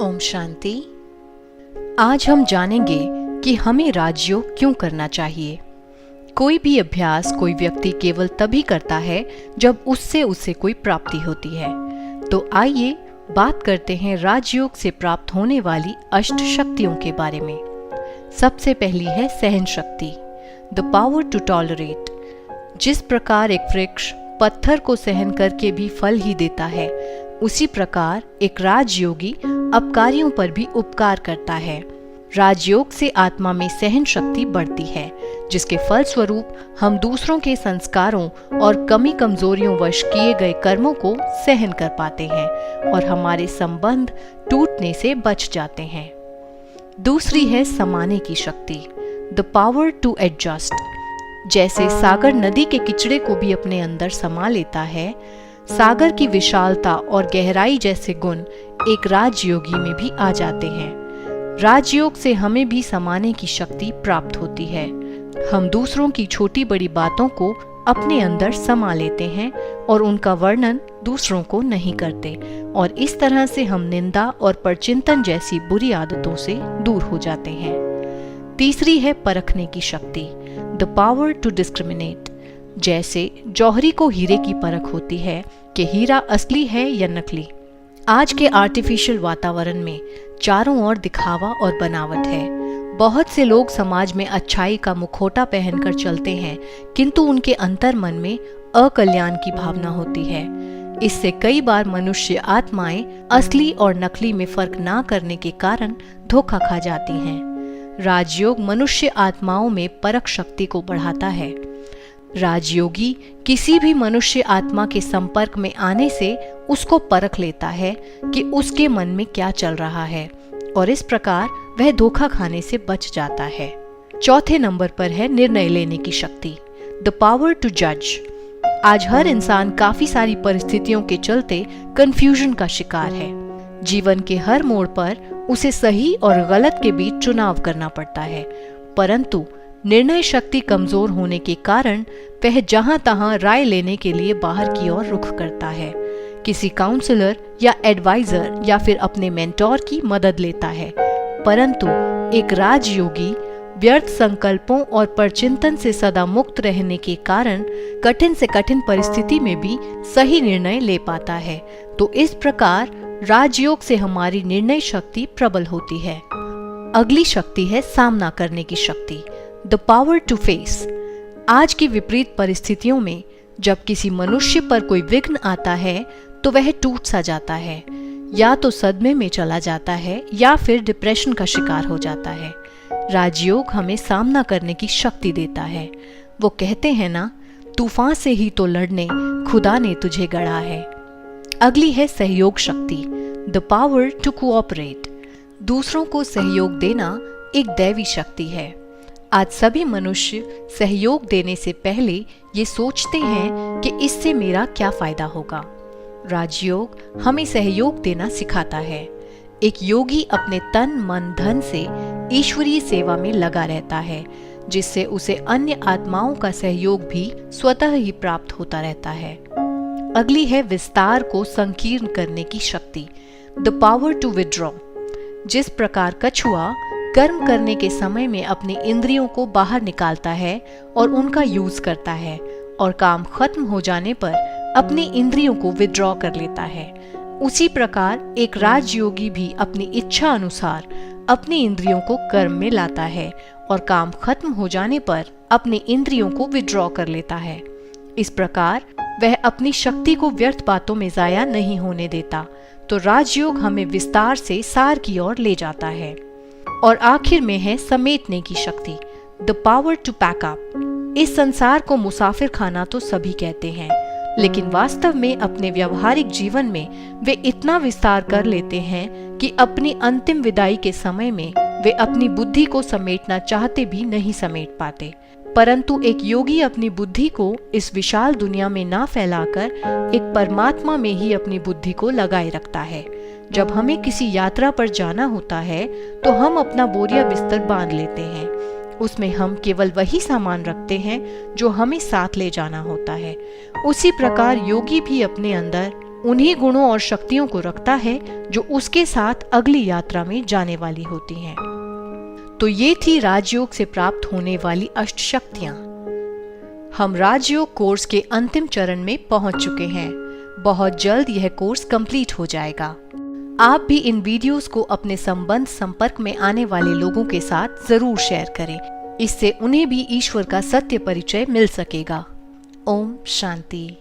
ओम शांति। आज हम जानेंगे कि हमें राजयोग क्यों करना चाहिए। कोई भी अभ्यास कोई व्यक्ति केवल तभी करता है जब उससे उसे कोई प्राप्ति होती है। तो आइए बात करते हैं राजयोग से प्राप्त होने वाली अष्ट शक्तियों के बारे में। सबसे पहली है सहन शक्ति, द पावर टू टॉलरेट। जिस प्रकार एक वृक्ष पत्थर को सहन करके भी फल ही देता है, उसी प्रकार एक राजयोगी अपकारियों पर भी उपकार करता है। राजयोग से आत्मा में सहन शक्ति बढ़ती है, जिसके फलस्वरूप हम दूसरों के संस्कारों और कमी कमजोरियों वश किए गए कर्मों को सहन कर पाते हैं और हमारे संबंध टूटने से बच जाते हैं। दूसरी है समाने की शक्ति, द पावर टू एडजस्ट। जैसे सागर नदी के किचड़े को भी अपने अंदर समा लेता है, सागर की विशालता और गहराई जैसे गुण एक राजयोगी में भी आ जाते हैं। राजयोग से हमें भी समाने की शक्ति प्राप्त होती है। हम दूसरों की छोटी बड़ी बातों को अपने अंदर समा लेते हैं और उनका वर्णन दूसरों को नहीं करते, और इस तरह से हम निंदा और परचिंतन जैसी बुरी आदतों से दूर हो जाते हैं। तीसरी है परखने की शक्ति, द पावर टू डिस्क्रिमिनेट। जैसे जौहरी को हीरे की परख होती है कि हीरा असली है या नकली। आज के आर्टिफिशियल वातावरण में चारों ओर दिखावा और बनावट है। बहुत से लोग समाज में अच्छाई का मुखौटा पहनकर चलते हैं, किंतु उनके अंतर मन में अकल्याण की भावना होती है। इससे कई बार मनुष्य आत्माएं असली और नकली में फर्क ना करने के कारण धोखा खा जाती हैं। राजयोग मनुष्य आत्माओं में परख शक्ति को बढ़ाता है। राजयोगी किसी भी मनुष्य आत्मा के संपर्क में आने से उसको परख लेता है कि उसके मन में क्या चल रहा है, और इस प्रकार वह धोखा खाने से बच जाता है। चौथे नंबर पर है निर्णय लेने की शक्ति, द पावर टू जज। आज हर इंसान काफी सारी परिस्थितियों के चलते कंफ्यूजन का शिकार है। जीवन के हर मोड़ पर उसे सही और गलत के बीच चुनाव करना पड़ता है, परंतु निर्णय शक्ति कमजोर होने के कारण वह जहां तहां राय लेने के लिए बाहर की ओर रुख करता है। किसी काउंसलर या एडवाइजर या फिर अपने मेंटोर की मदद लेता है, परंतु एक राजयोगी व्यर्थ संकल्पों और परचिंतन से सदा मुक्त रहने के कारण कठिन से कठिन परिस्थिति में भी सही निर्णय ले पाता है। तो इस प्रकार राजयोग से हमारी निर्णय शक्ति प्रबल होती है। अगली शक्ति है सामना करने की शक्ति, द पावर टू फेस। आज की विपरीत परिस्थितियों में जब किसी मनुष्य पर कोई विघ्न आता है तो वह टूट सा जाता है, या तो सदमे में चला जाता है या फिर डिप्रेशन का शिकार हो जाता है। राजयोग हमें सामना करने की शक्ति देता है। वो कहते हैं ना, तूफान से ही तो लड़ने खुदा ने तुझे गढ़ा है। अगली है सहयोग शक्ति, द पावर टू कोऑपरेट। दूसरों को सहयोग देना एक दैवी शक्ति है। आज सभी मनुष्य सहयोग देने से पहले ये सोचते हैं कि इससे मेरा क्या फायदा होगा। राजयोग हमें सहयोग देना सिखाता है। एक योगी अपने तन मन धन से ईश्वरीय सेवा में लगा रहता है, जिससे उसे अन्य आत्माओं का सहयोग भी स्वतः ही प्राप्त होता रहता है। अगली है विस्तार को संकीर्ण करने की शक्ति, द पावर टू विड्रॉ। जिस प्रकार कछुआ कर्म करने के समय में अपनी इंद्रियों को बाहर निकालता है और उनका यूज करता है, और काम खत्म हो जाने पर अपनी इंद्रियों को विड्रॉ कर लेता है, उसी प्रकार एक राजयोगी भी अपनी इच्छा अनुसार अपनी इंद्रियों को कर्म में लाता है और काम खत्म हो जाने पर अपनी इंद्रियों को विड्रॉ कर लेता है। इस प्रकार वह अपनी शक्ति को व्यर्थ बातों में जाया नहीं होने देता। तो राजयोग हमें विस्तार से सार की ओर ले जाता है। और आखिर में है समेटने की शक्ति, the power to pack up. इस संसार को मुसाफिर खाना तो सभी कहते हैं, लेकिन वास्तव में अपने व्यवहारिक जीवन में वे इतना विस्तार कर लेते हैं कि अपनी अंतिम विदाई के समय में वे अपनी बुद्धि को समेटना चाहते भी नहीं समेट पाते। परंतु एक योगी अपनी बुद्धि को इस विशाल दुनिया में ना फैलाकर एक परमात्मा में ही अपनी बुद्धि को लगाए रखता है। जब हमें किसी यात्रा पर जाना होता है तो हम अपना बोरिया बिस्तर बांध लेते हैं। उसमें हम केवल वही सामान रखते हैं जो हमें साथ ले जाना होता है। उसी प्रकार योगी भी अपने अंदर उन्हीं गुणों और शक्तियों को रखता है जो उसके साथ अगली यात्रा में जाने वाली होती हैं। तो ये थी राजयोग से प्राप्त होने वाली अष्ट शक्तियां। हम राजयोग कोर्स के अंतिम चरण में पहुंच चुके हैं। बहुत जल्द यह कोर्स कंप्लीट हो जाएगा। आप भी इन वीडियोस को अपने संपर्क में आने वाले लोगों के साथ जरूर शेयर करें। इससे उन्हें भी ईश्वर का सत्य परिचय मिल सकेगा। ओम शांति।